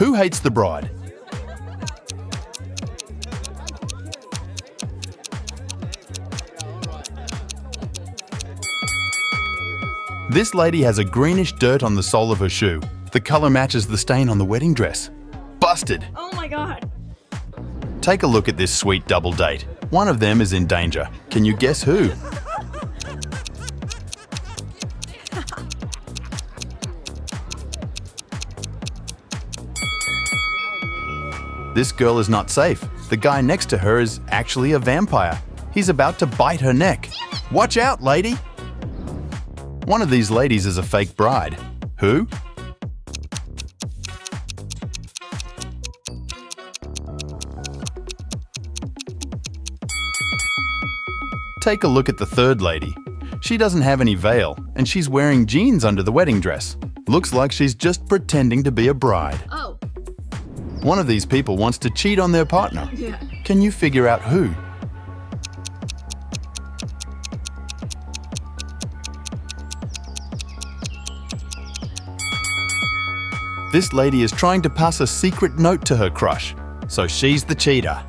Who hates the bride? This lady has a greenish dirt on the sole of her shoe. The color matches the stain on the wedding dress. Busted! Oh my god! Take a look at this sweet double date. One of them is in danger. Can you guess who? This girl is not safe. The guy next to her is actually a vampire. He's about to bite her neck. Watch out, lady! One of these ladies is a fake bride. Who? Take a look at the third lady. She doesn't have any veil, and she's wearing jeans under the wedding dress. Looks like she's just pretending to be a bride. Oh. One of these people wants to cheat on their partner. Yeah. Can you figure out who? This lady is trying to pass a secret note to her crush, so she's the cheater.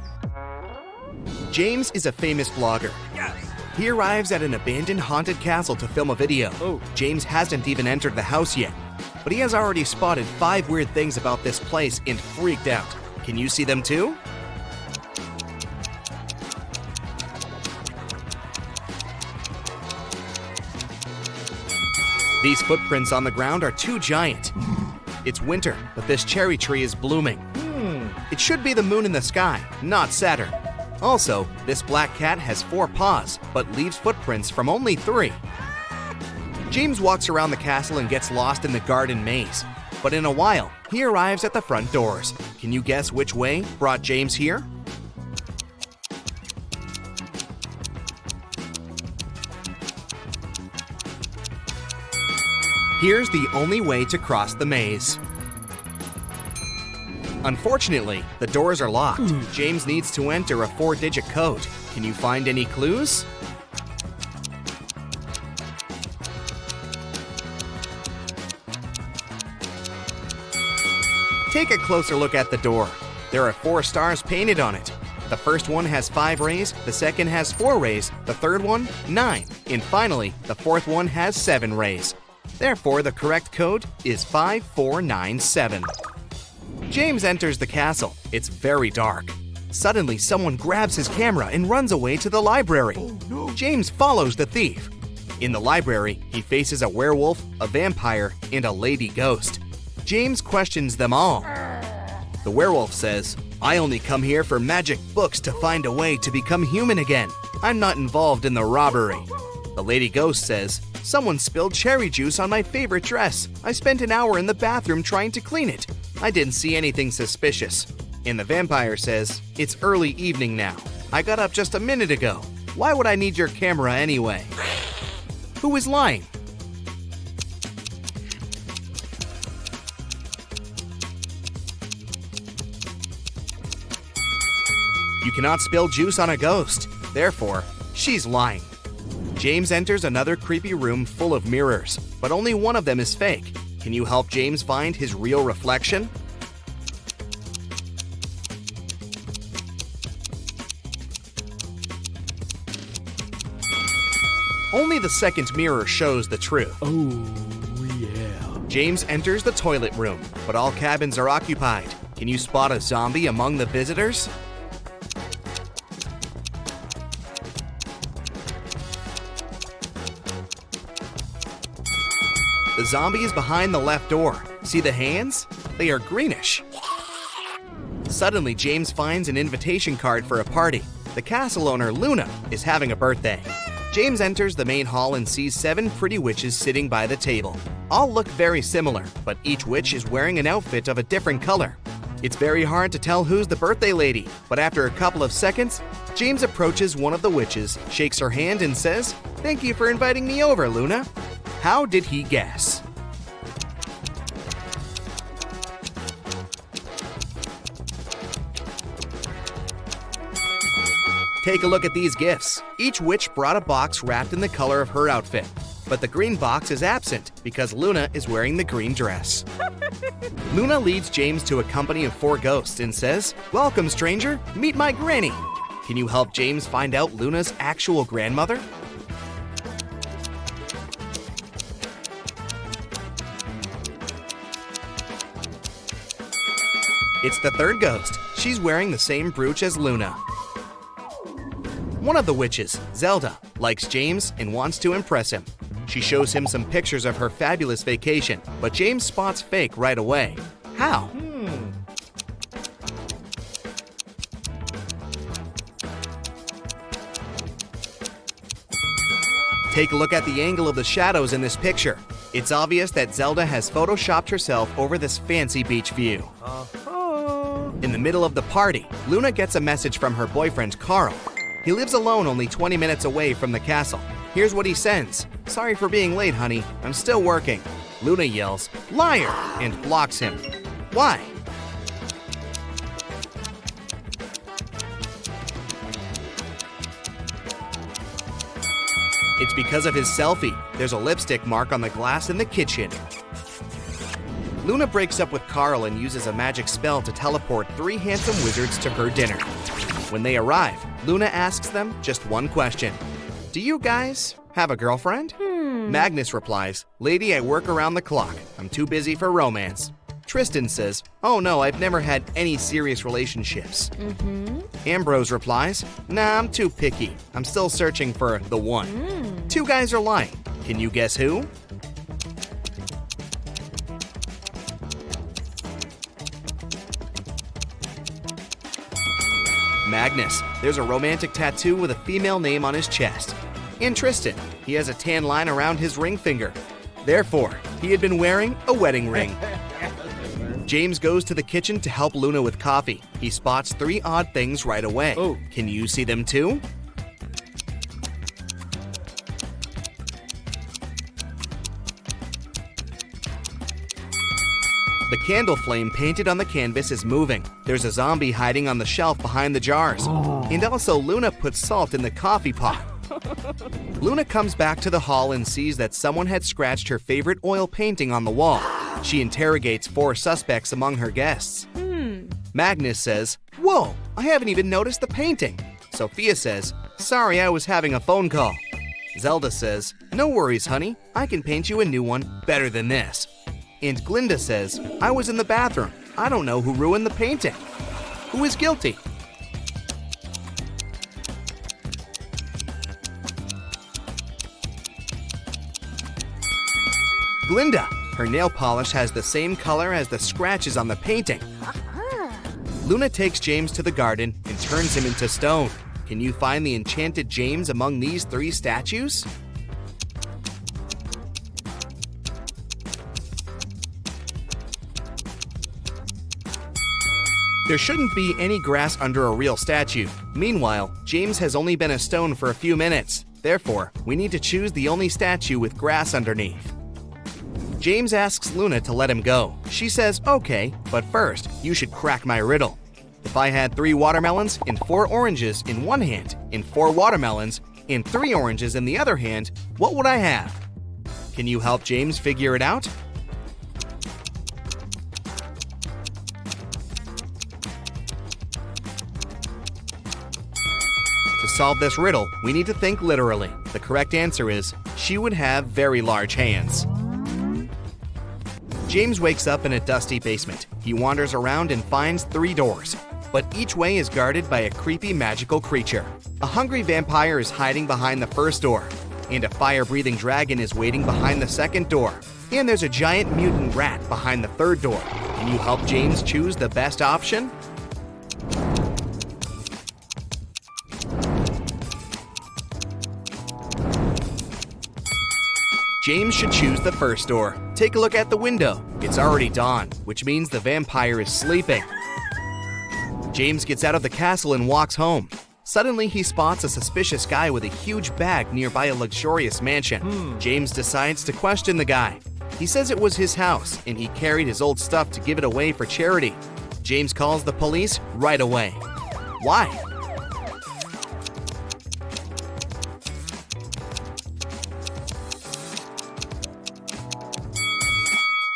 James is a famous vlogger. Yes. He arrives at an abandoned haunted castle to film a video. Oh. James hasn't even entered the house yet, but he has already spotted 5 weird things about this place and freaked out. Can you see them too? These footprints on the ground are too giant. It's winter, but this cherry tree is blooming. It should be the moon in the sky, not Saturn. Also, this black cat has 4 paws, but leaves footprints from only 3. James walks around the castle and gets lost in the garden maze. But in a while, he arrives at the front doors. Can you guess which way brought James here? Here's the only way to cross the maze. Unfortunately, the doors are locked. James needs to enter a 4-digit code. Can you find any clues? Take a closer look at the door. There are 4 stars painted on it. The first one has 5 rays, the second has 4 rays, the third one, 9, and finally, the fourth one has 7 rays. Therefore, the correct code is 5497. James enters the castle. It's very dark. Suddenly, someone grabs his camera and runs away to the library. Oh, no. James follows the thief. In the library, he faces a werewolf, a vampire, and a lady ghost. James questions them all. The werewolf says, "I only come here for magic books to find a way to become human again. I'm not involved in the robbery." The lady ghost says, "Someone spilled cherry juice on my favorite dress. I spent an hour in the bathroom trying to clean it. I didn't see anything suspicious." And the vampire says, "It's early evening now. I got up just a minute ago. Why would I need your camera anyway?" Who is lying? You cannot spill juice on a ghost. Therefore, she's lying. James enters another creepy room full of mirrors, but only one of them is fake. Can you help James find his real reflection? Only the second mirror shows the truth. Oh, yeah. James enters the toilet room, but all cabins are occupied. Can you spot a zombie among the visitors? The zombie is behind the left door. See the hands? They are greenish. Suddenly, James finds an invitation card for a party. The castle owner, Luna, is having a birthday. James enters the main hall and sees 7 pretty witches sitting by the table. All look very similar, but each witch is wearing an outfit of a different color. It's very hard to tell who's the birthday lady, but after a couple of seconds, James approaches one of the witches, shakes her hand, and says, "Thank you for inviting me over, Luna." How did he guess? Take a look at these gifts. Each witch brought a box wrapped in the color of her outfit. but the green box is absent because Luna is wearing the green dress. Luna leads James to a company of 4 ghosts and says, "Welcome, stranger, meet my granny." Can you help James find out Luna's actual grandmother? It's the 3rd ghost. She's wearing the same brooch as Luna. One of the witches, Zelda, likes James and wants to impress him. She shows him some pictures of her fabulous vacation, but James spots fake right away. How? Take a look at the angle of the shadows in this picture. It's obvious that Zelda has photoshopped herself over this fancy beach view. In the middle of the party, Luna gets a message from her boyfriend, Carl. He lives alone only 20 minutes away from the castle. Here's what he sends. "Sorry for being late, honey. I'm still working." Luna yells, "Liar!" and blocks him. Why? It's because of his selfie. There's a lipstick mark on the glass in the kitchen. Luna breaks up with Carl and uses a magic spell to teleport 3 handsome wizards to her dinner. When they arrive, Luna asks them just one question. "Do you guys have a girlfriend?" Magnus replies, "Lady, I work around the clock. I'm too busy for romance." Tristan says, "Oh no, I've never had any serious relationships." Ambrose replies, "Nah, I'm too picky. I'm still searching for the one." 2 guys are lying. Can you guess who? Magnus. There's a romantic tattoo with a female name on his chest. And Tristan. He has a tan line around his ring finger. Therefore, he had been wearing a wedding ring. James goes to the kitchen to help Luna with coffee. He spots 3 odd things right away. Oh. Can you see them too? The candle flame painted on the canvas is moving. There's a zombie hiding on the shelf behind the jars. And also Luna puts salt in the coffee pot. Luna comes back to the hall and sees that someone had scratched her favorite oil painting on the wall. She interrogates 4 suspects among her guests. Magnus says, "Whoa, I haven't even noticed the painting." Sophia says, "Sorry, I was having a phone call." Zelda says, "No worries, honey. I can paint you a new one better than this." And Glinda says, "I was in the bathroom. I don't know who ruined the painting. Who is guilty?" Glinda. Her nail polish has the same color as the scratches on the painting. Luna takes James to the garden and turns him into stone. Can you find the enchanted James among these 3 statues? There shouldn't be any grass under a real statue. Meanwhile, James has only been a stone for a few minutes. Therefore, we need to choose the only statue with grass underneath. James asks Luna to let him go. She says, "Okay, but first, you should crack my riddle. If I had 3 watermelons and 4 oranges in one hand, and 4 watermelons and 3 oranges in the other hand, what would I have?" Can you help James figure it out? To solve this riddle, we need to think literally. The correct answer is, she would have very large hands. James wakes up in a dusty basement. He wanders around and finds 3 doors, but each way is guarded by a creepy magical creature. A hungry vampire is hiding behind the first door, and a fire-breathing dragon is waiting behind the second door. And there's a giant mutant rat behind the third door. Can you help James choose the best option? James should choose the first door. Take a look at the window. It's already dawn, which means the vampire is sleeping. James gets out of the castle and walks home. Suddenly, he spots a suspicious guy with a huge bag nearby a luxurious mansion. James decides to question the guy. He says it was his house, and he carried his old stuff to give it away for charity. James calls the police right away. Why?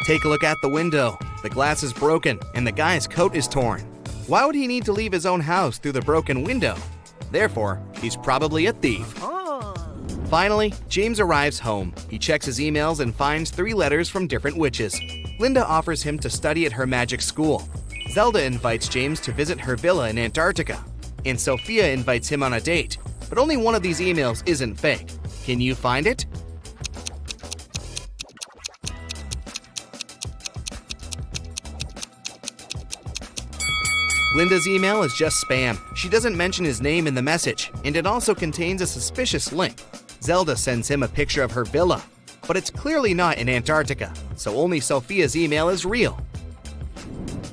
Take a look out the window. The glass is broken and the guy's coat is torn. Why would he need to leave his own house through the broken window? Therefore, he's probably a thief. Finally, James arrives home. He checks his emails and finds 3 letters from different witches. Linda offers him to study at her magic school. Zelda invites James to visit her villa in Antarctica. And Sophia invites him on a date. But only one of these emails isn't fake. Can you find it? Linda's email is just spam. She doesn't mention his name in the message, and it also contains a suspicious link. Zelda sends him a picture of her villa, but it's clearly not in Antarctica, so only Sophia's email is real.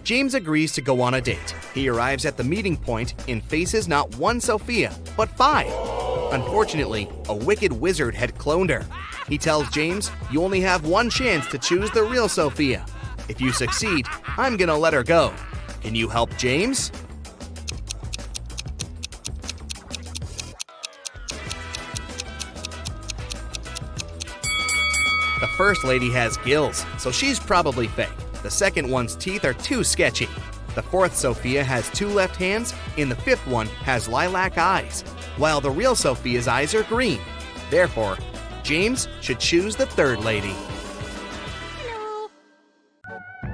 James agrees to go on a date. He arrives at the meeting point and faces not 1 Sophia, but 5. Unfortunately, a wicked wizard had cloned her. He tells James, "You only have 1 chance to choose the real Sophia. If you succeed, I'm gonna let her go. Can you help James?" The first lady has gills, so she's probably fake. The second one's teeth are too sketchy. The fourth Sophia has 2 left hands, and the 5th one has lilac eyes, while the real Sophia's eyes are green. Therefore, James should choose the third lady.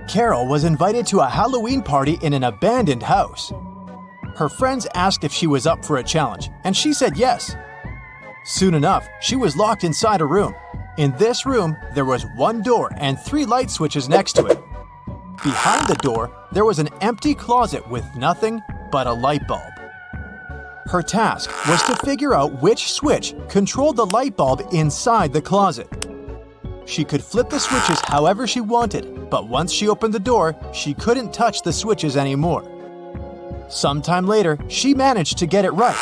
Carol was invited to a Halloween party in an abandoned house. Her friends asked if she was up for a challenge, and she said yes. Soon enough, she was locked inside a room. In this room, there was 1 door and 3 light switches next to it. Behind the door, there was an empty closet with nothing but a light bulb. Her task was to figure out which switch controlled the light bulb inside the closet. She could flip the switches however she wanted, but once she opened the door, she couldn't touch the switches anymore. Sometime later, she managed to get it right.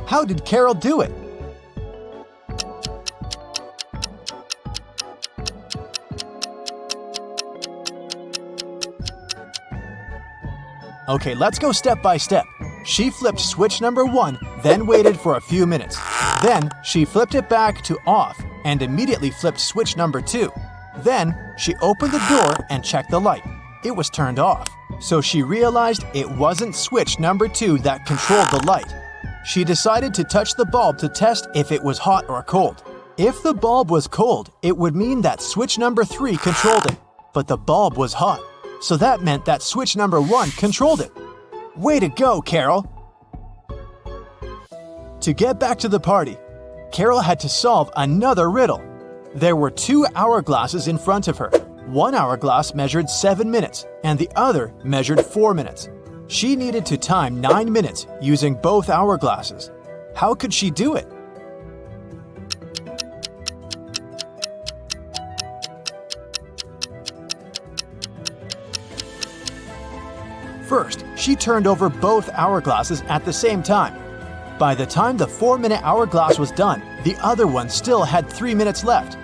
How did Carol do it? Okay, let's go step by step. She flipped switch number 1, then waited for a few minutes. Then, she flipped it back to off and immediately flipped switch number 2. Then, she opened the door and checked the light. It was turned off. So she realized it wasn't switch number 2 that controlled the light. She decided to touch the bulb to test if it was hot or cold. If the bulb was cold, it would mean that switch number 3 controlled it. But the bulb was hot. So that meant that switch number 1 controlled it. Way to go, Carol! To get back to the party, Carol had to solve another riddle. There were 2 hourglasses in front of her. One hourglass measured 7 minutes, and the other measured 4 minutes. She needed to time 9 minutes using both hourglasses. How could she do it? First, she turned over both hourglasses at the same time. By the time the 4-minute hourglass was done, the other one still had 3 minutes left.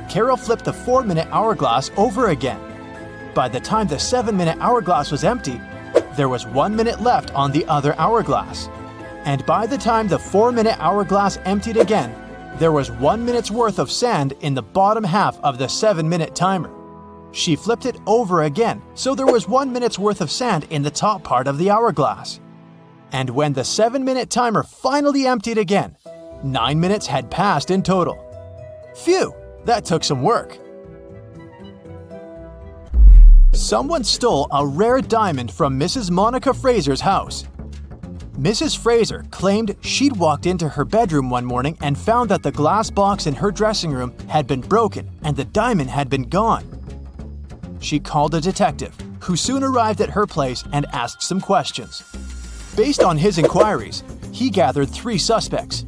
Carol flipped the 4-minute hourglass over again. By the time the 7-minute hourglass was empty, there was 1 minute left on the other hourglass. And by the time the 4-minute hourglass emptied again, there was 1 minute's worth of sand in the bottom half of the 7-minute timer. She flipped it over again, so there was 1 minute's worth of sand in the top part of the hourglass. And when the 7-minute timer finally emptied again, 9 minutes had passed in total. Phew, that took some work. Someone stole a rare diamond from Mrs. Monica Fraser's house. Mrs. Fraser claimed she'd walked into her bedroom one morning and found that the glass box in her dressing room had been broken and the diamond had been gone. She called a detective, who soon arrived at her place and asked some questions. Based on his inquiries, he gathered 3 suspects.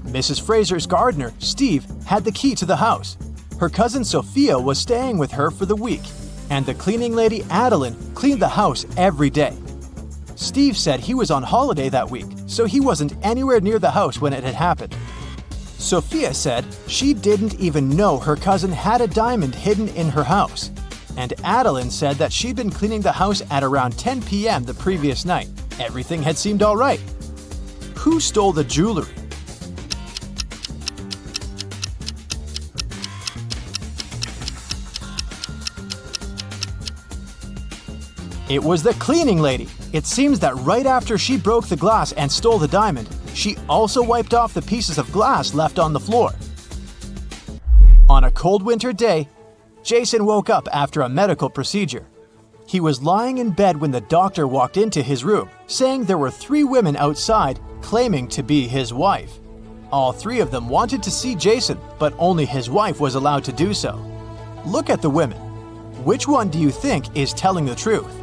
Mrs. Fraser's gardener, Steve, had the key to the house. Her cousin Sophia was staying with her for the week, and the cleaning lady Adeline cleaned the house every day. Steve said he was on holiday that week, so he wasn't anywhere near the house when it had happened. Sophia said she didn't even know her cousin had a diamond hidden in her house. And Adeline said that she'd been cleaning the house at around 10 p.m. the previous night. Everything had seemed all right. Who stole the jewelry? It was the cleaning lady. It seems that right after she broke the glass and stole the diamond, she also wiped off the pieces of glass left on the floor. On a cold winter day, Jason woke up after a medical procedure. He was lying in bed when the doctor walked into his room, saying there were 3 women outside claiming to be his wife. All 3 of them wanted to see Jason, but only his wife was allowed to do so. Look at the women. Which one do you think is telling the truth?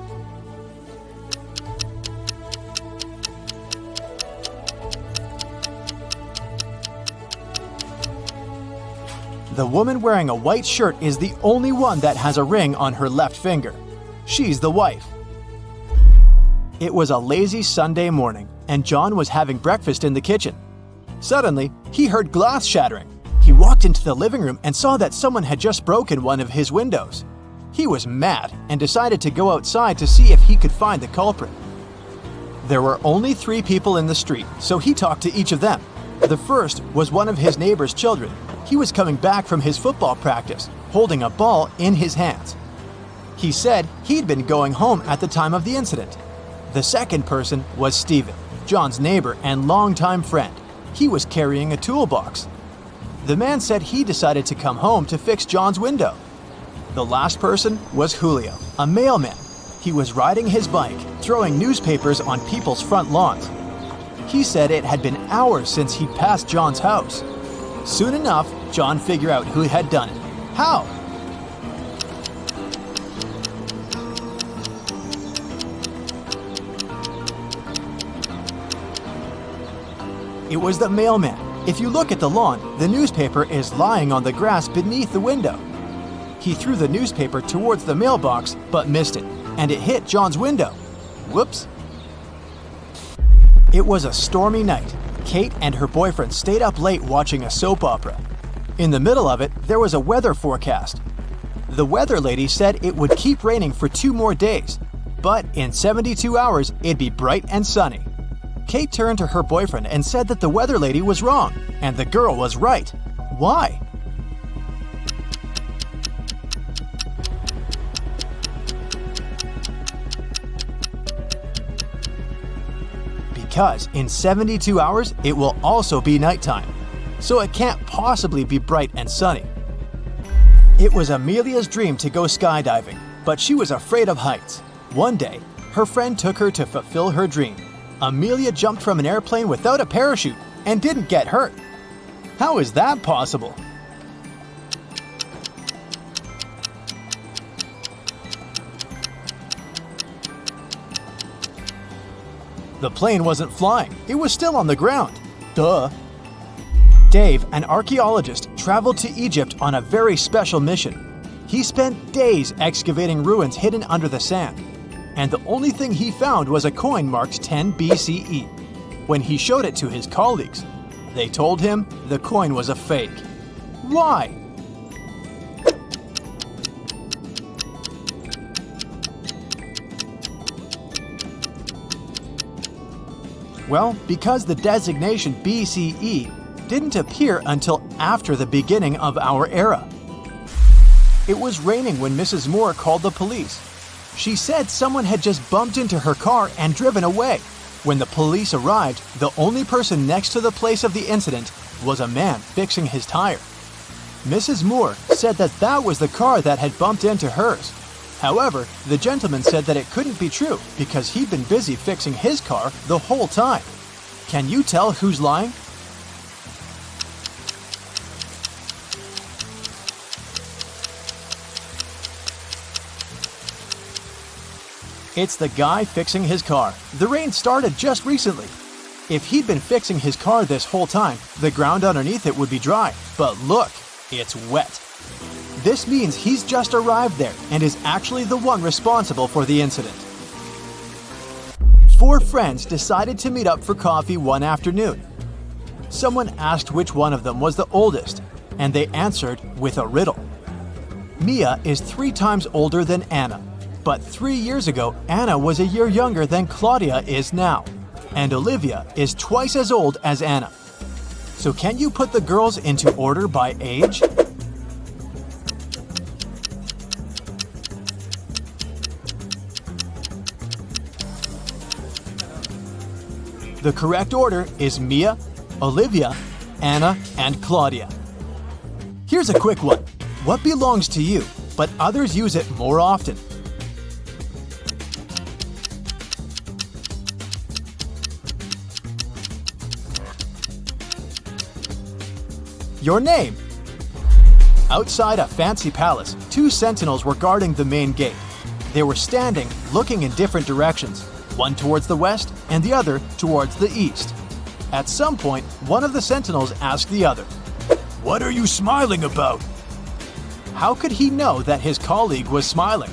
The woman wearing a white shirt is the only one that has a ring on her left finger. She's the wife. It was a lazy Sunday morning, and John was having breakfast in the kitchen. Suddenly, he heard glass shattering. He walked into the living room and saw that someone had just broken one of his windows. He was mad and decided to go outside to see if he could find the culprit. There were only 3 people in the street, so he talked to each of them. The first was one of his neighbor's children. He was coming back from his football practice, holding a ball in his hands. He said he'd been going home at the time of the incident. The second person was Stephen, John's neighbor and longtime friend. He was carrying a toolbox. The man said he decided to come home to fix John's window. The last person was Julio, a mailman. He was riding his bike, throwing newspapers on people's front lawns. He said it had been hours since he'd passed John's house. Soon enough, John figured out who had done it. How? It was the mailman. If you look at the lawn, the newspaper is lying on the grass beneath the window. He threw the newspaper towards the mailbox, but missed it, and it hit John's window. Whoops. It was a stormy night. Kate and her boyfriend stayed up late watching a soap opera. In the middle of it, there was a weather forecast. The weather lady said it would keep raining for 2 more days, but in 72 hours, it'd be bright and sunny. Kate turned to her boyfriend and said that the weather lady was wrong, and the girl was right. Why? Because in 72 hours, it will also be nighttime, so it can't possibly be bright and sunny. It was Amelia's dream to go skydiving, but she was afraid of heights. One day, her friend took her to fulfill her dream. Amelia jumped from an airplane without a parachute and didn't get hurt. How is that possible? The plane wasn't flying, it was still on the ground. Duh. Dave, an archaeologist, traveled to Egypt on a very special mission. He spent days excavating ruins hidden under the sand, and the only thing he found was a coin marked 10 BCE. When he showed it to his colleagues, they told him the coin was a fake. Why? Well, because the designation BCE didn't appear until after the beginning of our era. It was raining when Mrs. Moore called the police. She said someone had just bumped into her car and driven away. When the police arrived, the only person next to the place of the incident was a man fixing his tire. Mrs. Moore said that that was the car that had bumped into hers. However, the gentleman said that it couldn't be true because he'd been busy fixing his car the whole time. Can you tell who's lying? It's the guy fixing his car. The rain started just recently. If he'd been fixing his car this whole time, the ground underneath it would be dry. But look, it's wet. This means he's just arrived there and is actually the one responsible for the incident. 4 friends decided to meet up for coffee one afternoon. Someone asked which one of them was the oldest, and they answered with a riddle. Mia is 3 times older than Anna, but 3 years ago, Anna was a year younger than Claudia is now, and Olivia is twice as old as Anna. So can you put the girls into order by age? The correct order is Mia, Olivia, Anna, and Claudia. Here's a quick one. What belongs to you, but others use it more often? Your name. Outside a fancy palace, 2 sentinels were guarding the main gate. They were standing, looking in different directions, one towards the west and the other towards the east. At some point, one of the sentinels asked the other, "What are you smiling about?" How could he know that his colleague was smiling?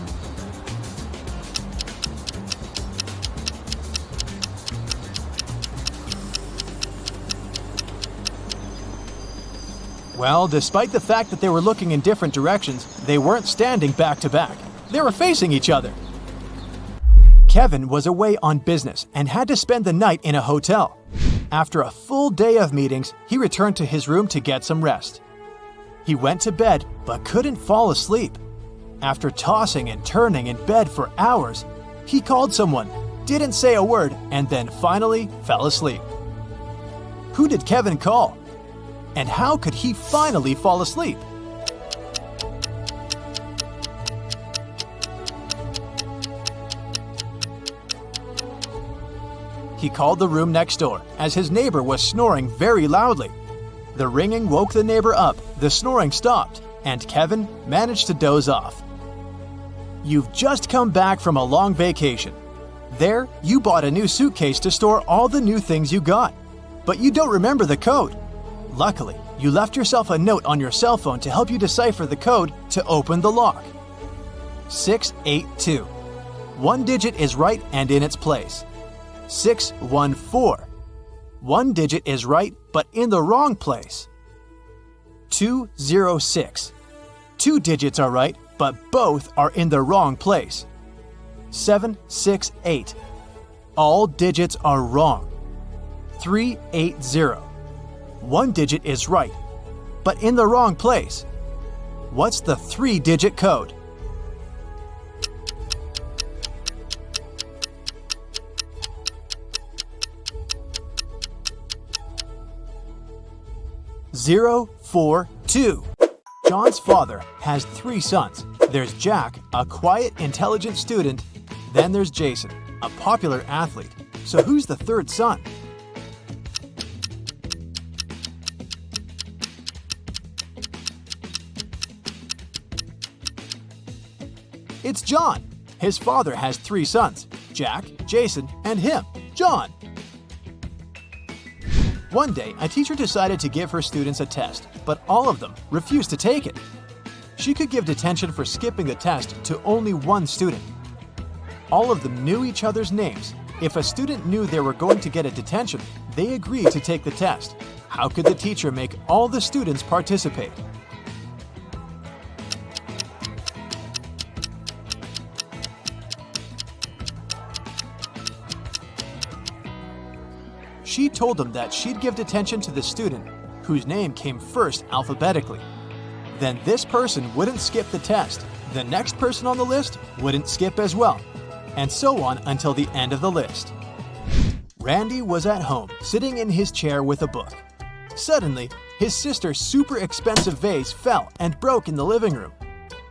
Well, despite the fact that they were looking in different directions, they weren't standing back to back. They were facing each other. Kevin was away on business and had to spend the night in a hotel. After a full day of meetings, he returned to his room to get some rest. He went to bed but couldn't fall asleep. After tossing and turning in bed for hours, he called someone, didn't say a word, and then finally fell asleep. Who did Kevin call? And how could he finally fall asleep? He called the room next door, as his neighbor was snoring very loudly. The ringing woke the neighbor up, the snoring stopped, and Kevin managed to doze off. You've just come back from a long vacation. There, you bought a new suitcase to store all the new things you got, but you don't remember the code. Luckily, you left yourself a note on your cell phone to help you decipher the code to open the lock. 682. One digit is right and in its place. 614. One digit is right but in the wrong place. 206. 2 digits are right but both are in the wrong place. 768. All digits are wrong. 380. One digit is right, but in the wrong place. What's the 3-digit code? Zero, 4, 2. John's father has 3 sons. There's Jack, a quiet, intelligent student. Then there's Jason, a popular athlete. So who's the 3rd son? It's John. His father has 3 sons, Jack, Jason, and him, John. One day, a teacher decided to give her students a test, but all of them refused to take it. She could give detention for skipping the test to only one student. All of them knew each other's names. If a student knew they were going to get a detention, they agreed to take the test. How could the teacher make all the students participate? She told them that she'd give detention to the student whose name came first alphabetically. Then this person wouldn't skip the test, the next person on the list wouldn't skip as well, and so on until the end of the list. Randy was at home, sitting in his chair with a book. Suddenly, his sister's super expensive vase fell and broke in the living room.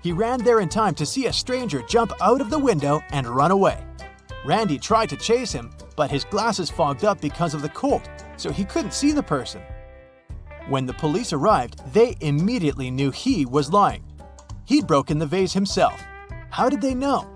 He ran there in time to see a stranger jump out of the window and run away. Randy tried to chase him, but his glasses fogged up because of the cold, so he couldn't see the person. When the police arrived, they immediately knew he was lying. He'd broken the vase himself. How did they know?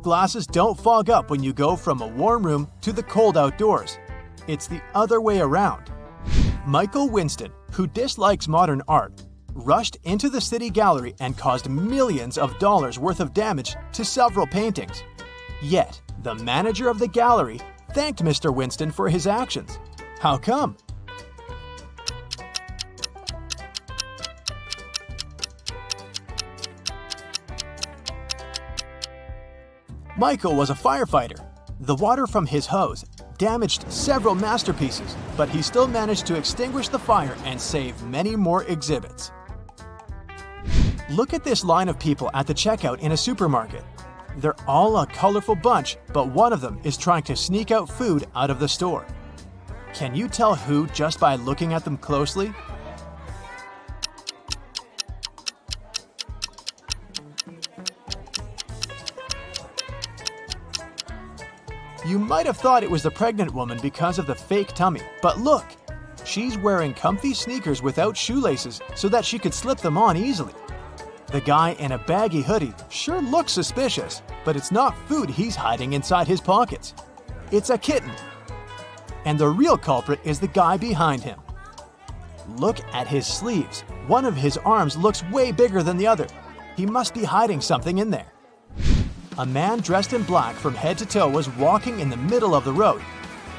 Glasses don't fog up when you go from a warm room to the cold outdoors. It's the other way around. Michael Winston, who dislikes modern art, rushed into the city gallery and caused millions of dollars worth of damage to several paintings. Yet, the manager of the gallery thanked Mr. Winston for his actions. How come? Michael was a firefighter. The water from his hose damaged several masterpieces, but he still managed to extinguish the fire and save many more exhibits. Look at this line of people at the checkout in a supermarket. They're all a colorful bunch, but one of them is trying to sneak out food out of the store. Can you tell who just by looking at them closely? You might have thought it was the pregnant woman because of the fake tummy, but look! She's wearing comfy sneakers without shoelaces so that she could slip them on easily. The guy in a baggy hoodie sure looks suspicious, but it's not food he's hiding inside his pockets. It's a kitten. And the real culprit is the guy behind him. Look at his sleeves. One of his arms looks way bigger than the other. He must be hiding something in there. A man dressed in black from head to toe was walking in the middle of the road.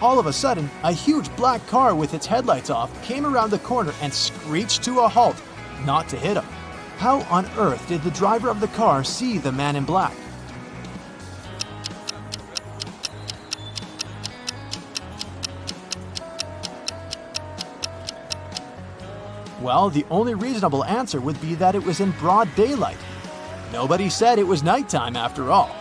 All of a sudden, a huge black car with its headlights off came around the corner and screeched to a halt, not to hit him. How on earth did the driver of the car see the man in black? Well, the only reasonable answer would be that it was in broad daylight. Nobody said it was nighttime after all.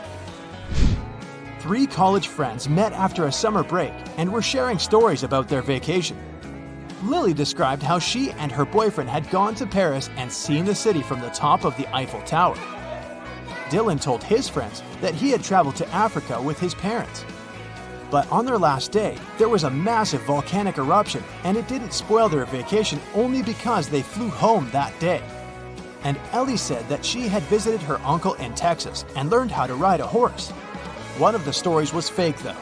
3 college friends met after a summer break and were sharing stories about their vacation. Lily described how she and her boyfriend had gone to Paris and seen the city from the top of the Eiffel Tower. Dylan told his friends that he had traveled to Africa with his parents. But on their last day, there was a massive volcanic eruption and it didn't spoil their vacation only because they flew home that day. And Ellie said that she had visited her uncle in Texas and learned how to ride a horse. One of the stories was fake though.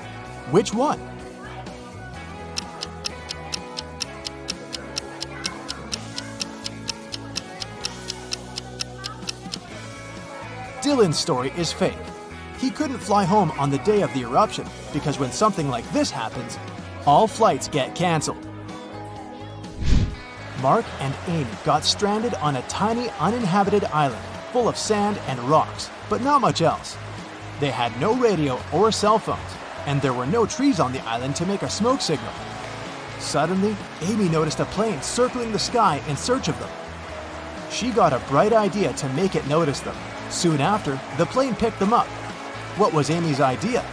Which one? Dylan's story is fake. He couldn't fly home on the day of the eruption because when something like this happens, all flights get cancelled. Mark and Amy got stranded on a tiny uninhabited island full of sand and rocks, but not much else. They had no radio or cell phones, and there were no trees on the island to make a smoke signal. Suddenly, Amy noticed a plane circling the sky in search of them. She got a bright idea to make it notice them. Soon after, the plane picked them up. What was Amy's idea?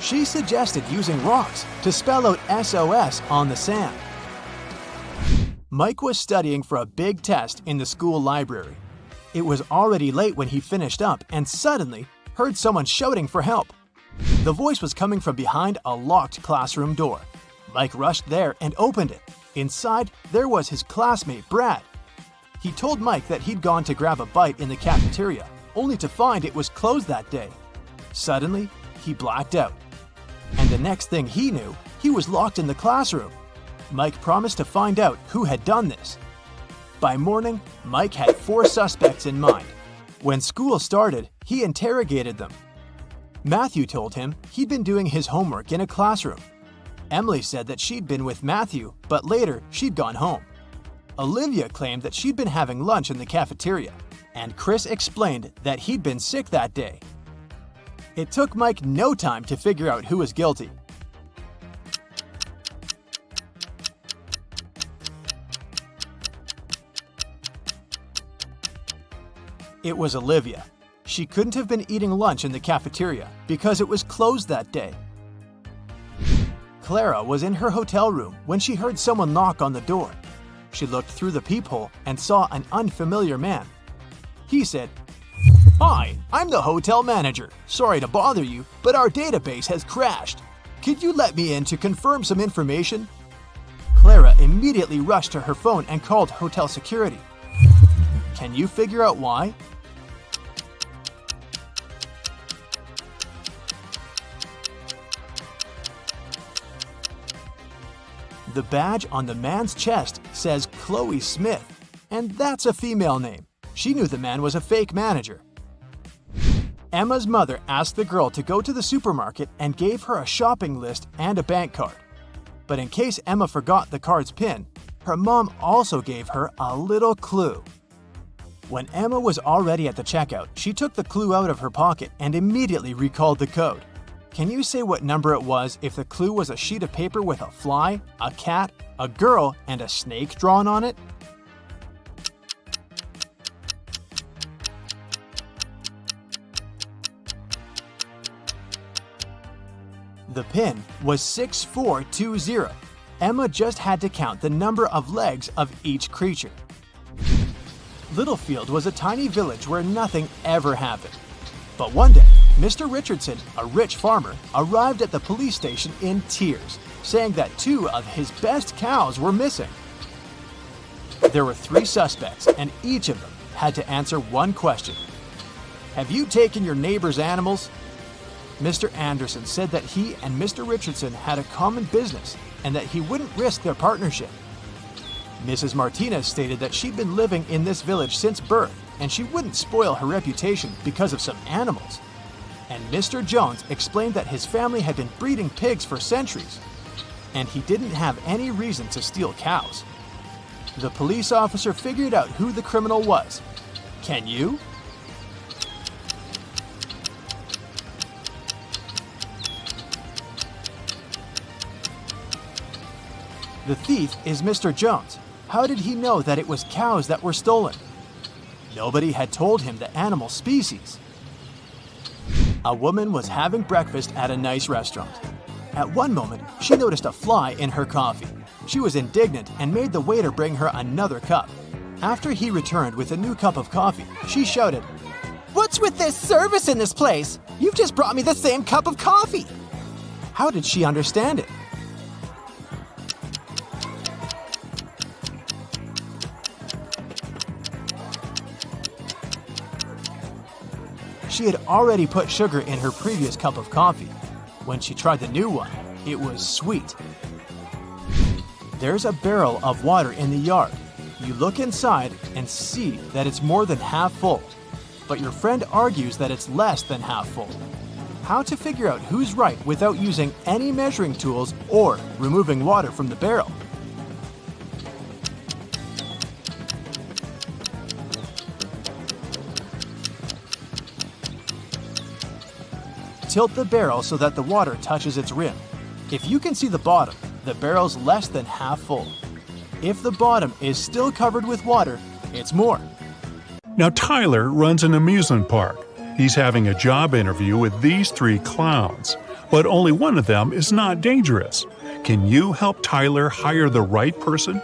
She suggested using rocks to spell out SOS on the sand. Mike was studying for a big test in the school library. It was already late when he finished up and suddenly heard someone shouting for help. The voice was coming from behind a locked classroom door. Mike rushed there and opened it. Inside, there was his classmate, Brad. He told Mike that he'd gone to grab a bite in the cafeteria, only to find it was closed that day. Suddenly, he blacked out. And the next thing he knew, he was locked in the classroom. Mike promised to find out who had done this. By morning, Mike had 4 suspects in mind. When school started, he interrogated them. Matthew told him he'd been doing his homework in a classroom. Emily said that she'd been with Matthew, but later she'd gone home. Olivia claimed that she'd been having lunch in the cafeteria, and Chris explained that he'd been sick that day. It took Mike no time to figure out who was guilty. It was Olivia. She couldn't have been eating lunch in the cafeteria because it was closed that day. Clara was in her hotel room when she heard someone knock on the door. She looked through the peephole and saw an unfamiliar man. He said, "Hi, I'm the hotel manager. Sorry to bother you, but our database has crashed. Could you let me in to confirm some information?" Clara immediately rushed to her phone and called hotel security. Can you figure out why? The badge on the man's chest says Chloe Smith, and that's a female name. She knew the man was a fake manager. Emma's mother asked the girl to go to the supermarket and gave her a shopping list and a bank card. But in case Emma forgot the card's PIN, her mom also gave her a little clue. When Emma was already at the checkout, she took the clue out of her pocket and immediately recalled the code. Can you say what number it was if the clue was a sheet of paper with a fly, a cat, a girl, and a snake drawn on it? The pin was 6420. Emma just had to count the number of legs of each creature. Littlefield was a tiny village where nothing ever happened. But one day, Mr. Richardson, a rich farmer, arrived at the police station in tears, saying that 2 of his best cows were missing. There were 3 suspects, and each of them had to answer one question. Have you taken your neighbor's animals? Mr. Anderson said that he and Mr. Richardson had a common business and that he wouldn't risk their partnership. Mrs. Martinez stated that she'd been living in this village since birth and she wouldn't spoil her reputation because of some animals. And Mr. Jones explained that his family had been breeding pigs for centuries and he didn't have any reason to steal cows. The police officer figured out who the criminal was. Can you? The thief is Mr. Jones. How did he know that it was cows that were stolen? Nobody had told him the animal species. A woman was having breakfast at a nice restaurant. At one moment, she noticed a fly in her coffee. She was indignant and made the waiter bring her another cup. After he returned with a new cup of coffee, she shouted, "What's with this service in this place? You've just brought me the same cup of coffee." How did she understand it? She had already put sugar in her previous cup of coffee. When she tried the new one, it was sweet. There's a barrel of water in the yard. You look inside and see that it's more than half full, but your friend argues that it's less than half full. How to figure out who's right without using any measuring tools or removing water from the barrel? Tilt the barrel so that the water touches its rim. If you can see the bottom, the barrel's less than half full. If the bottom is still covered with water, it's more. Now Tyler runs an amusement park. He's having a job interview with these 3 clowns, but only one of them is not dangerous. Can you help Tyler hire the right person?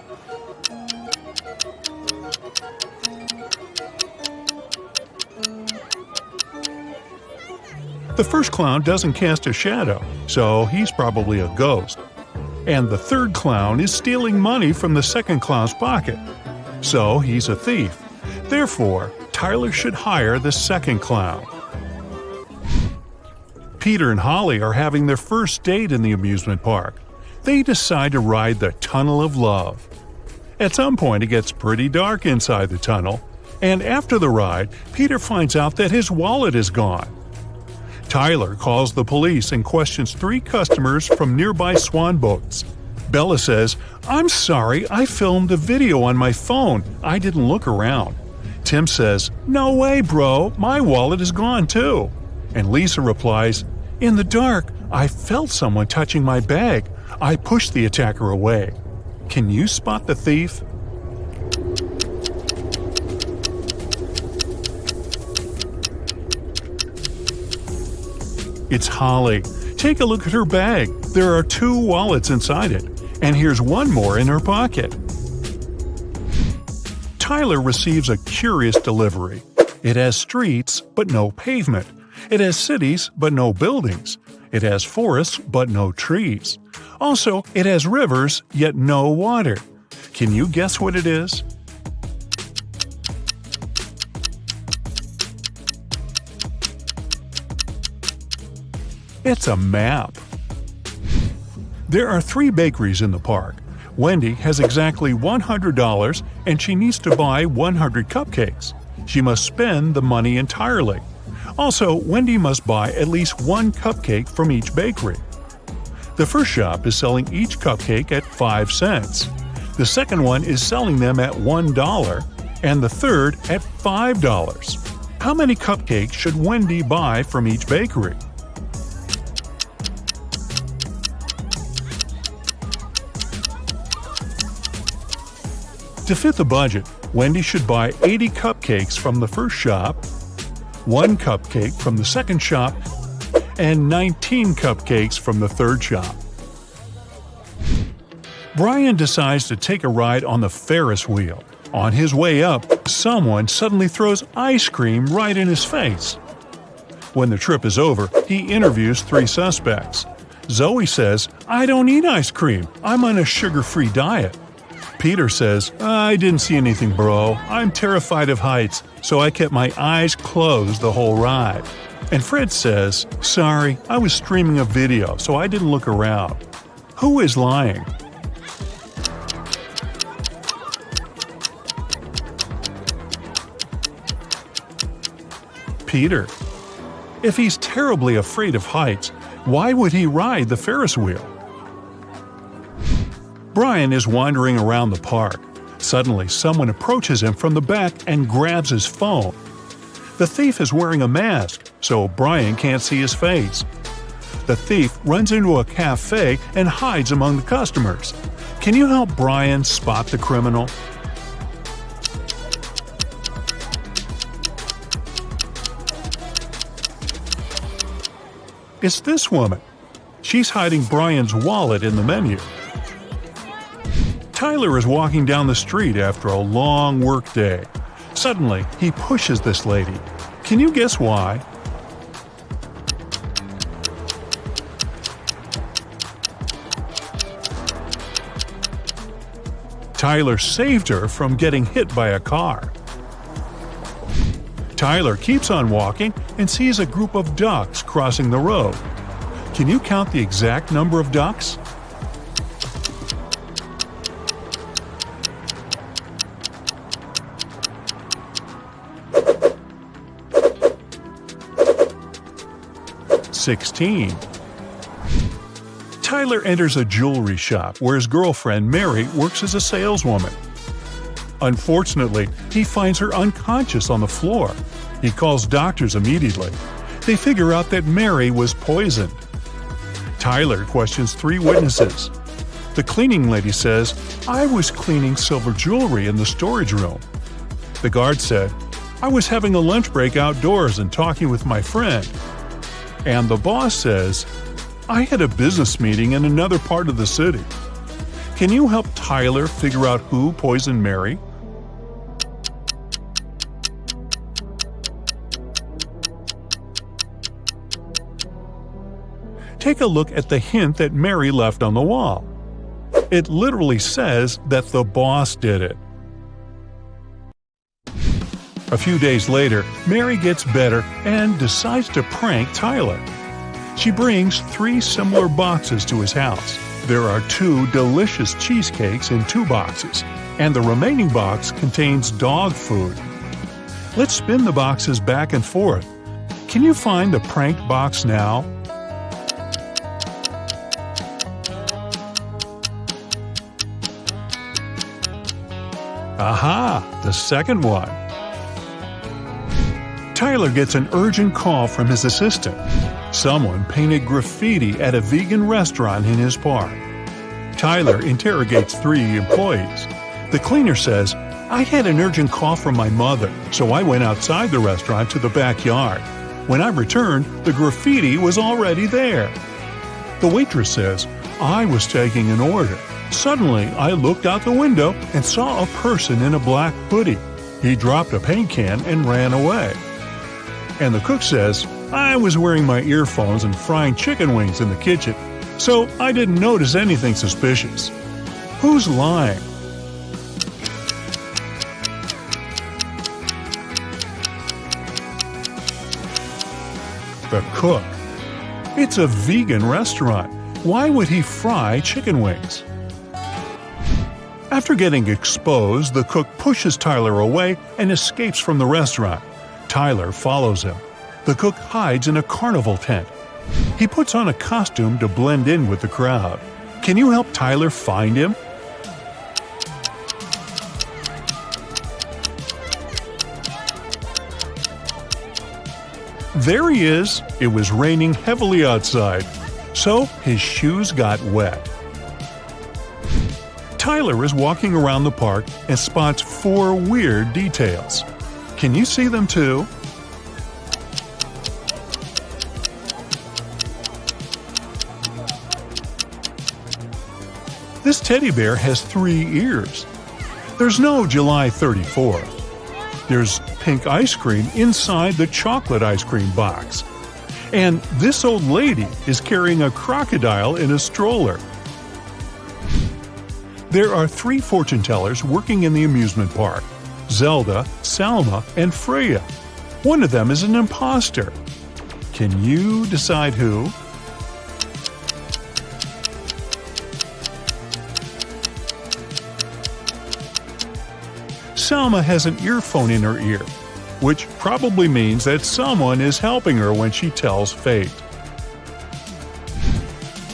The first clown doesn't cast a shadow, so he's probably a ghost. And the third clown is stealing money from the second clown's pocket, so he's a thief. Therefore, Tyler should hire the second clown. Peter and Holly are having their first date in the amusement park. They decide to ride the Tunnel of Love. At some point, it gets pretty dark inside the tunnel, and after the ride, Peter finds out that his wallet is gone. Tyler calls the police and questions 3 customers from nearby swan boats. Bella says, "I'm sorry, I filmed a video on my phone. I didn't look around." Tim says, "No way, bro, my wallet is gone too." And Lisa replies, "In the dark, I felt someone touching my bag. I pushed the attacker away." Can you spot the thief? It's Holly. Take a look at her bag. There are 2 wallets inside it, and here's one more in her pocket. Tyler receives a curious delivery. It has streets, but no pavement. It has cities, but no buildings. It has forests, but no trees. Also, it has rivers, yet no water. Can you guess what it is? It's a map. There are 3 bakeries in the park. Wendy has exactly $100 and she needs to buy 100 cupcakes. She must spend the money entirely. Also, Wendy must buy at least 1 cupcake from each bakery. The first shop is selling each cupcake at 5 cents. The second one is selling them at $1, and the third at $5. How many cupcakes should Wendy buy from each bakery? To fit the budget, Wendy should buy 80 cupcakes from the first shop, 1 cupcake from the second shop, and 19 cupcakes from the third shop. Brian decides to take a ride on the Ferris wheel. On his way up, someone suddenly throws ice cream right in his face. When the trip is over, he interviews 3 suspects. Zoe says, "I don't eat ice cream. I'm on a sugar-free diet." Peter says, "I didn't see anything, bro. I'm terrified of heights, so I kept my eyes closed the whole ride." And Fred says, "Sorry, I was streaming a video, so I didn't look around." Who is lying? Peter. If he's terribly afraid of heights, why would he ride the Ferris wheel? Brian is wandering around the park. Suddenly, someone approaches him from the back and grabs his phone. The thief is wearing a mask, so Brian can't see his face. The thief runs into a cafe and hides among the customers. Can you help Brian spot the criminal? It's this woman. She's hiding Brian's wallet in the menu. Tyler is walking down the street after a long workday. Suddenly, he pushes this lady. Can you guess why? Tyler saved her from getting hit by a car. Tyler keeps on walking and sees a group of ducks crossing the road. Can you count the exact number of ducks? $16. Tyler enters a jewelry shop where his girlfriend Mary works as a saleswoman. Unfortunately, he finds her unconscious on the floor. He calls doctors immediately. They figure out that Mary was poisoned. Tyler questions 3 witnesses. The cleaning lady says, "I was cleaning silver jewelry in the storage room." The guard said, "I was having a lunch break outdoors and talking with my friend." And the boss says, "I had a business meeting in another part of the city." Can you help Tyler figure out who poisoned Mary? Take a look at the hint that Mary left on the wall. It literally says that the boss did it. A few days later, Mary gets better and decides to prank Tyler. She brings 3 similar boxes to his house. There are 2 delicious cheesecakes in 2 boxes, and the remaining box contains dog food. Let's spin the boxes back and forth. Can you find the pranked box now? Aha! The second one. Tyler gets an urgent call from his assistant. Someone painted graffiti at a vegan restaurant in his park. Tyler interrogates 3 employees. The cleaner says, "I had an urgent call from my mother, so I went outside the restaurant to the backyard. When I returned, the graffiti was already there." The waitress says, "I was taking an order. Suddenly, I looked out the window and saw a person in a black hoodie. He dropped a paint can and ran away." And the cook says, "I was wearing my earphones and frying chicken wings in the kitchen, so I didn't notice anything suspicious." Who's lying? The cook. It's a vegan restaurant. Why would he fry chicken wings? After getting exposed, the cook pushes Tyler away and escapes from the restaurant. Tyler follows him. The cook hides in a carnival tent. He puts on a costume to blend in with the crowd. Can you help Tyler find him? There he is. It was raining heavily outside, so his shoes got wet. Tyler is walking around the park and spots 4 weird details. Can you see them too? This teddy bear has 3 ears. There's no July 34th. There's pink ice cream inside the chocolate ice cream box. And this old lady is carrying a crocodile in a stroller. There are 3 fortune tellers working in the amusement park: Zelda, Salma, and Freya. One of them is an impostor. Can you decide who? Salma has an earphone in her ear, which probably means that someone is helping her when she tells fate.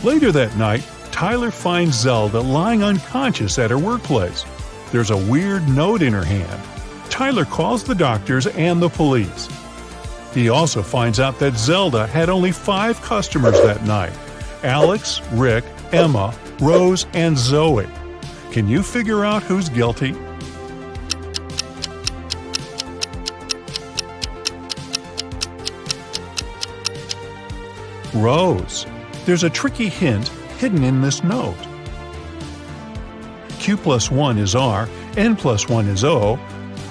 Later that night, Tyler finds Zelda lying unconscious at her workplace. There's a weird note in her hand. Tyler calls the doctors and the police. He also finds out that Zelda had only 5 customers that night: Alex, Rick, Emma, Rose, and Zoe. Can you figure out who's guilty? Rose. There's a tricky hint hidden in this note. Q plus 1 is R, N plus 1 is O,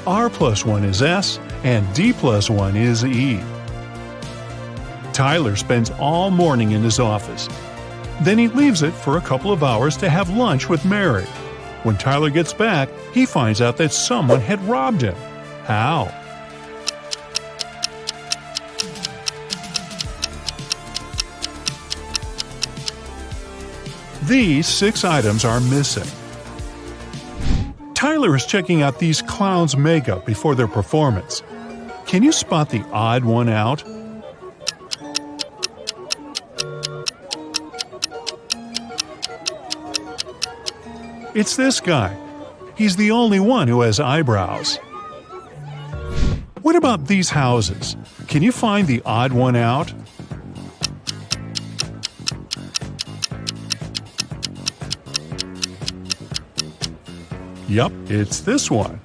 R plus 1 is S, and D plus 1 is E. Tyler spends all morning in his office. Then he leaves it for a couple of hours to have lunch with Mary. When Tyler gets back, he finds out that someone had robbed him. How? These 6 items are missing. Tyler is checking out these clowns' makeup before their performance. Can you spot the odd one out? It's this guy. He's the only one who has eyebrows. What about these houses? Can you find the odd one out? Yup, it's this one.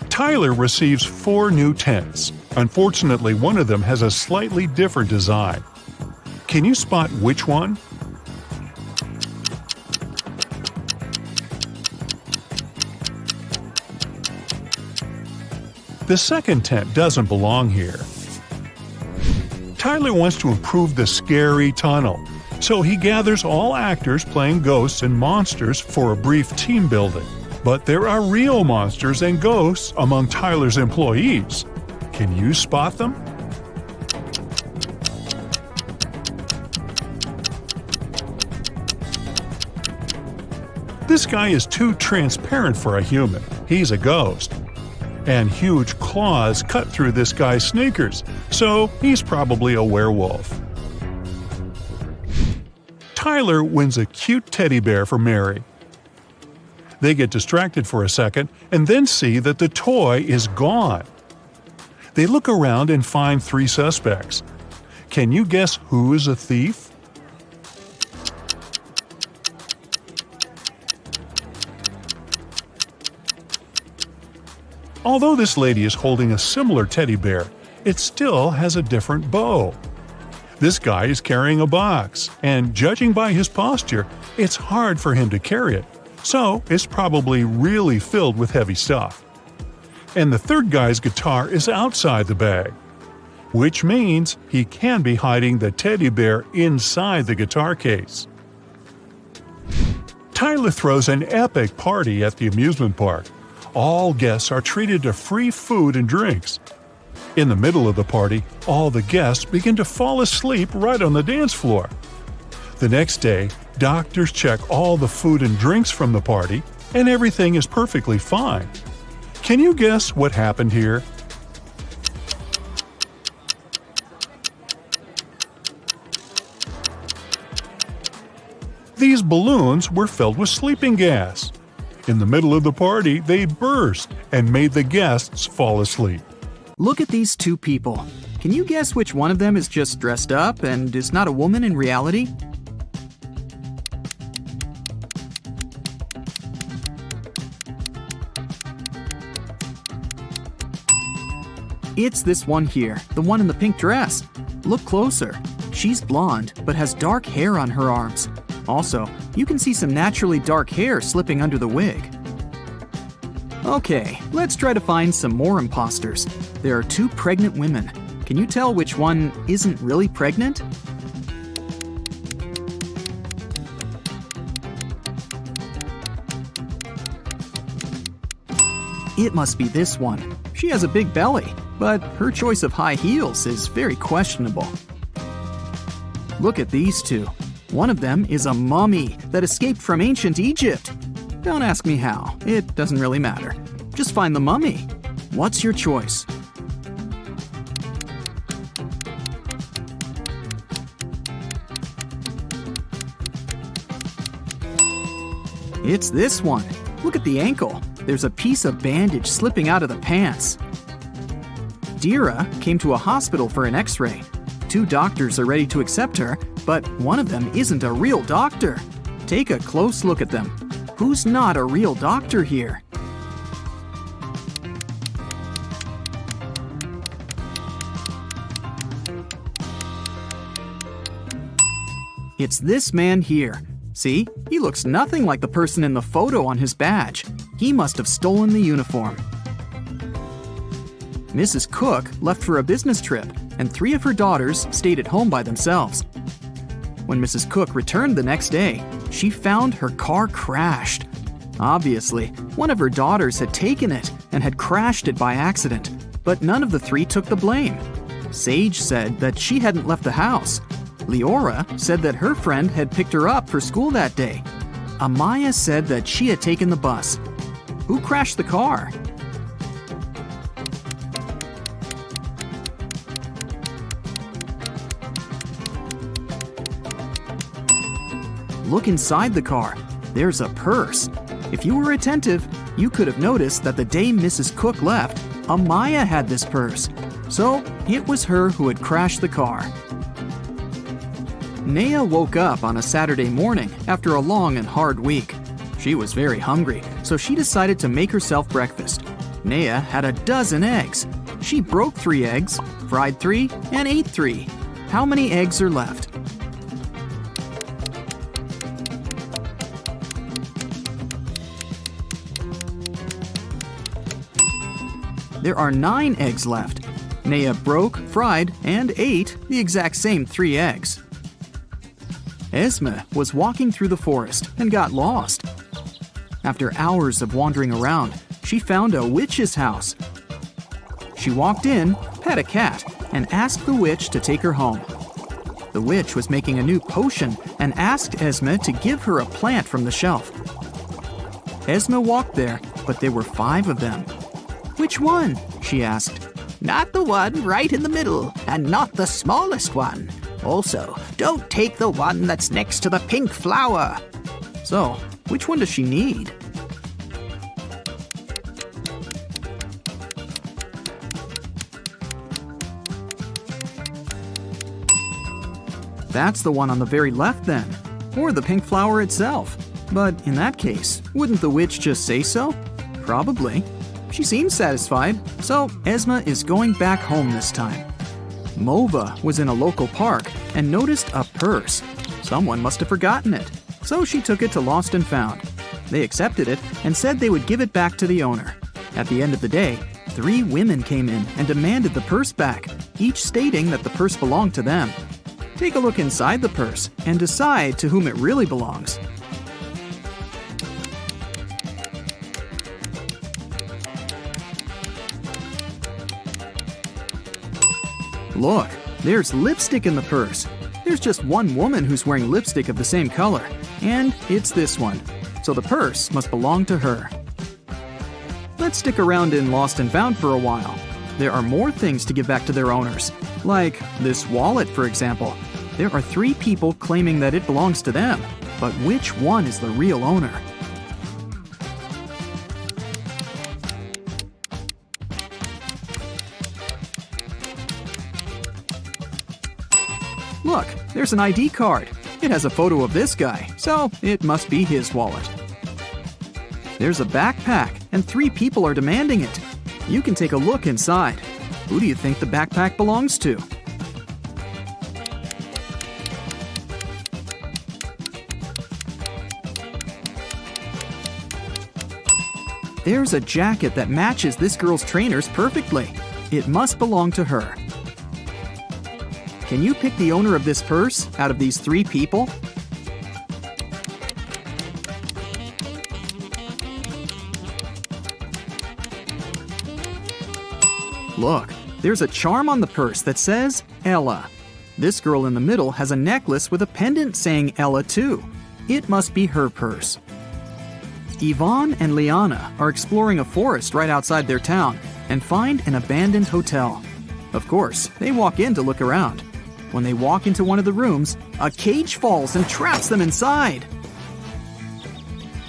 Tyler receives 4 new tents. Unfortunately, one of them has a slightly different design. Can you spot which one? The second tent doesn't belong here. Tyler wants to improve the scary tunnel, so he gathers all actors playing ghosts and monsters for a brief team building. But there are real monsters and ghosts among Tyler's employees. Can you spot them? This guy is too transparent for a human. He's a ghost. And huge claws cut through this guy's sneakers, so he's probably a werewolf. Tyler wins a cute teddy bear for Mary. They get distracted for a second and then see that the toy is gone. They look around and find 3 suspects. Can you guess who is a thief? Although this lady is holding a similar teddy bear, it still has a different bow. This guy is carrying a box, and judging by his posture, it's hard for him to carry it, so it's probably really filled with heavy stuff. And the third guy's guitar is outside the bag, which means he can be hiding the teddy bear inside the guitar case. Tyler throws an epic party at the amusement park. All guests are treated to free food and drinks. In the middle of the party, all the guests begin to fall asleep right on the dance floor. The next day, doctors check all the food and drinks from the party, and everything is perfectly fine. Can you guess what happened here? These balloons were filled with sleeping gas. In the middle of the party, they burst and made the guests fall asleep. Look at these 2 people. Can you guess which one of them is just dressed up and is not a woman in reality? It's this one here, the one in the pink dress. Look closer. She's blonde, but has dark hair on her arms. Also, you can see some naturally dark hair slipping under the wig. Okay, let's try to find some more imposters. There are 2 pregnant women. Can you tell which one isn't really pregnant? It must be this one. She has a big belly, but her choice of high heels is very questionable. Look at these 2. One of them is a mummy that escaped from ancient Egypt. Don't ask me how, it doesn't really matter. Just find the mummy. What's your choice? It's this one. Look at the ankle. There's a piece of bandage slipping out of the pants. Dira came to a hospital for an x-ray. 2 doctors are ready to accept her, but one of them isn't a real doctor. Take a close look at them. Who's not a real doctor here? It's this man here. See, he looks nothing like the person in the photo on his badge. He must have stolen the uniform. Mrs. Cook left for a business trip, and 3 of her daughters stayed at home by themselves. When Mrs. Cook returned the next day, she found her car crashed. Obviously, one of her daughters had taken it and had crashed it by accident, but none of the 3 took the blame. Sage said that she hadn't left the house. Leora said that her friend had picked her up for school that day. Amaya said that she had taken the bus. Who crashed the car? Look inside the car. There's a purse. If you were attentive, you could have noticed that the day Mrs. Cook left, Amaya had this purse. So it was her who had crashed the car. Naya woke up on a Saturday morning after a long and hard week. She was very hungry, so she decided to make herself breakfast. Naya had a dozen eggs. She broke 3 eggs, fried 3, and ate 3. How many eggs are left? There are 9 eggs left. Naya broke, fried, and ate the exact same 3 eggs. Esme was walking through the forest and got lost. After hours of wandering around, she found a witch's house. She walked in, pet a cat, and asked the witch to take her home. The witch was making a new potion and asked Esme to give her a plant from the shelf. Esme walked there, but there were 5 of them. "Which one?" she asked. Not the one right in the middle, and not the smallest one. Also, don't take the one that's next to the pink flower. So, which one does she need? That's the one on the very left then, or the pink flower itself. But in that case, wouldn't the witch just say so? Probably. She seems satisfied, so Esme is going back home this time. Mova was in a local park and noticed a purse. Someone must have forgotten it, so she took it to Lost and Found. They accepted it and said they would give it back to the owner. At the end of the day, 3 women came in and demanded the purse back, each stating that the purse belonged to them. Take a look inside the purse and decide to whom it really belongs. Look, there's lipstick in the purse. There's just one woman who's wearing lipstick of the same color, and it's this one. So the purse must belong to her. Let's stick around in Lost and Found for a while. There are more things to give back to their owners, like this wallet, for example. There are 3 people claiming that it belongs to them, but which one is the real owner? Look, there's an ID card. It has a photo of this guy, so it must be his wallet. There's a backpack, and 3 people are demanding it. You can take a look inside. Who do you think the backpack belongs to? There's a jacket that matches this girl's trainers perfectly. It must belong to her. Can you pick the owner of this purse out of these 3 people? Look, there's a charm on the purse that says Ella. This girl in the middle has a necklace with a pendant saying Ella too. It must be her purse. Yvonne and Liana are exploring a forest right outside their town and find an abandoned hotel. Of course, they walk in to look around. When they walk into one of the rooms, a cage falls and traps them inside.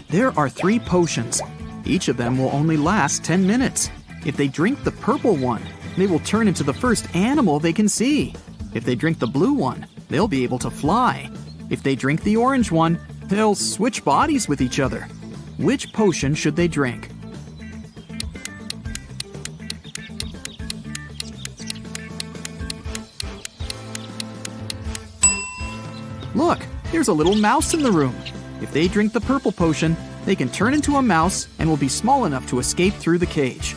There are 3 potions. Each of them will only last 10 minutes. If they drink the purple one, they will turn into the first animal they can see. If they drink the blue one, they'll be able to fly. If they drink the orange one, they'll switch bodies with each other. Which potion should they drink? Look, there's a little mouse in the room. If they drink the purple potion, they can turn into a mouse and will be small enough to escape through the cage.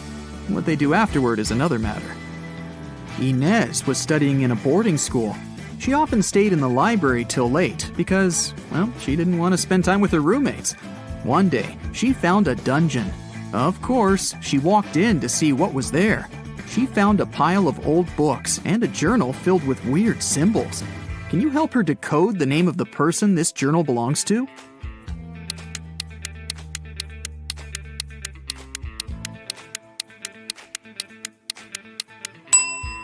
What they do afterward is another matter. Inez was studying in a boarding school. She often stayed in the library till late because, well, she didn't want to spend time with her roommates. One day, she found a dungeon. Of course, she walked in to see what was there. She found a pile of old books and a journal filled with weird symbols. Can you help her decode the name of the person this journal belongs to?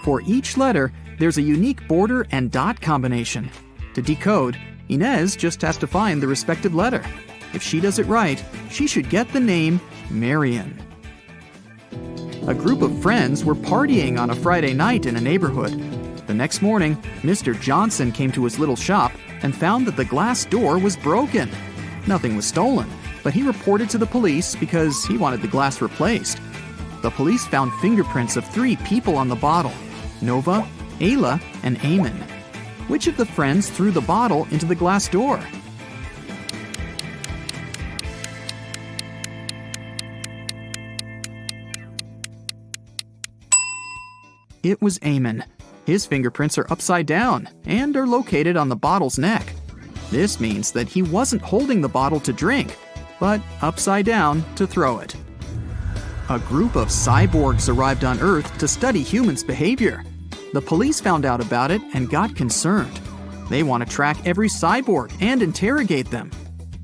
For each letter, there's a unique border and dot combination. To decode, Inez just has to find the respective letter. If she does it right, she should get the name Marion. A group of friends were partying on a Friday night in a neighborhood. The next morning, Mr. Johnson came to his little shop and found that the glass door was broken. Nothing was stolen, but he reported to the police because he wanted the glass replaced. The police found fingerprints of 3 people on the bottle: Nova, Ayla, and Eamon. Which of the friends threw the bottle into the glass door? It was Eamon. His fingerprints are upside down and are located on the bottle's neck. This means that he wasn't holding the bottle to drink, but upside down to throw it. A group of cyborgs arrived on Earth to study humans' behavior. The police found out about it and got concerned. They want to track every cyborg and interrogate them.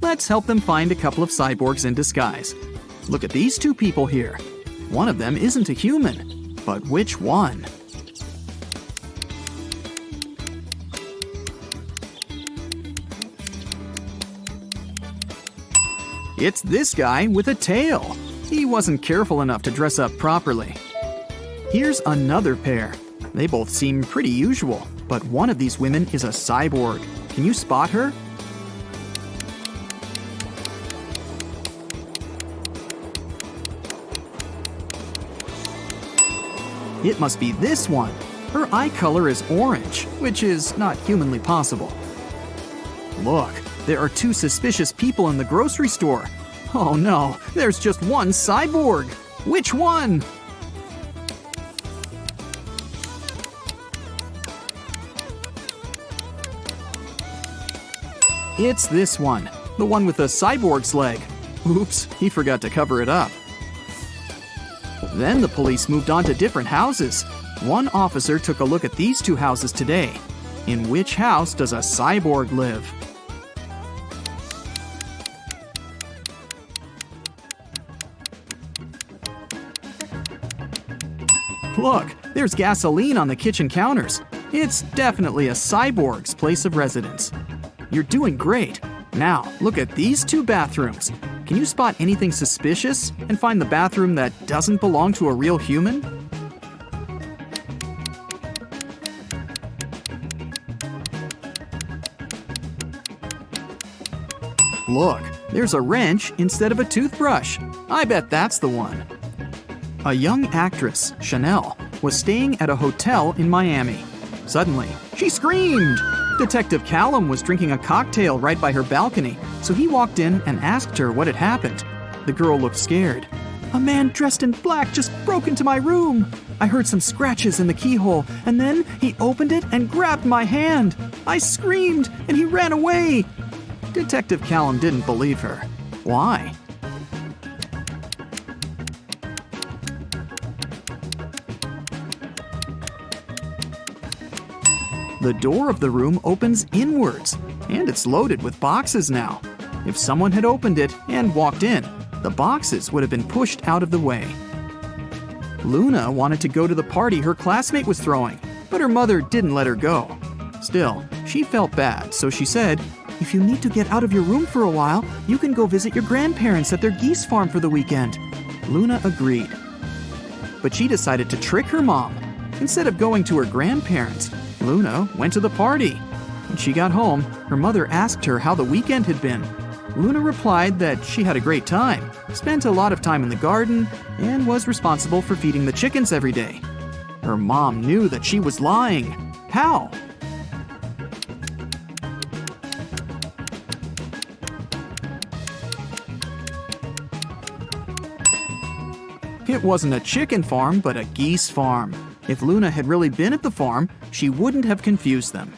Let's help them find a couple of cyborgs in disguise. Look at these 2 people here. One of them isn't a human, but which one? It's this guy with a tail. He wasn't careful enough to dress up properly. Here's another pair. They both seem pretty usual, but one of these women is a cyborg. Can you spot her? It must be this one. Her eye color is orange, which is not humanly possible. Look, there are 2 suspicious people in the grocery store. Oh no, there's just one cyborg. Which one? It's this one, the one with the cyborg's leg. Oops, he forgot to cover it up. Then the police moved on to different houses. One officer took a look at these 2 houses today. In which house does a cyborg live? Look, there's gasoline on the kitchen counters. It's definitely a cyborg's place of residence. You're doing great. Now, look at these 2 bathrooms. Can you spot anything suspicious and find the bathroom that doesn't belong to a real human? Look, there's a wrench instead of a toothbrush. I bet that's the one. A young actress, Chanel, was staying at a hotel in Miami. Suddenly, she screamed! Detective Callum was drinking a cocktail right by her balcony, so he walked in and asked her what had happened. The girl looked scared. "A man dressed in black just broke into my room. I heard some scratches in the keyhole, and then he opened it and grabbed my hand. I screamed, and he ran away." Detective Callum didn't believe her. Why? The door of the room opens inwards, and it's loaded with boxes now. If someone had opened it and walked in, the boxes would have been pushed out of the way. Luna wanted to go to the party her classmate was throwing, but her mother didn't let her go. Still, she felt bad, so she said, "If you need to get out of your room for a while, you can go visit your grandparents at their geese farm for the weekend." Luna agreed. But she decided to trick her mom. Instead of going to her grandparents, Luna went to the party. When she got home, her mother asked her how the weekend had been. Luna replied that she had a great time, spent a lot of time in the garden, and was responsible for feeding the chickens every day. Her mom knew that she was lying. How? It wasn't a chicken farm, but a geese farm. If Luna had really been at the farm, she wouldn't have confused them.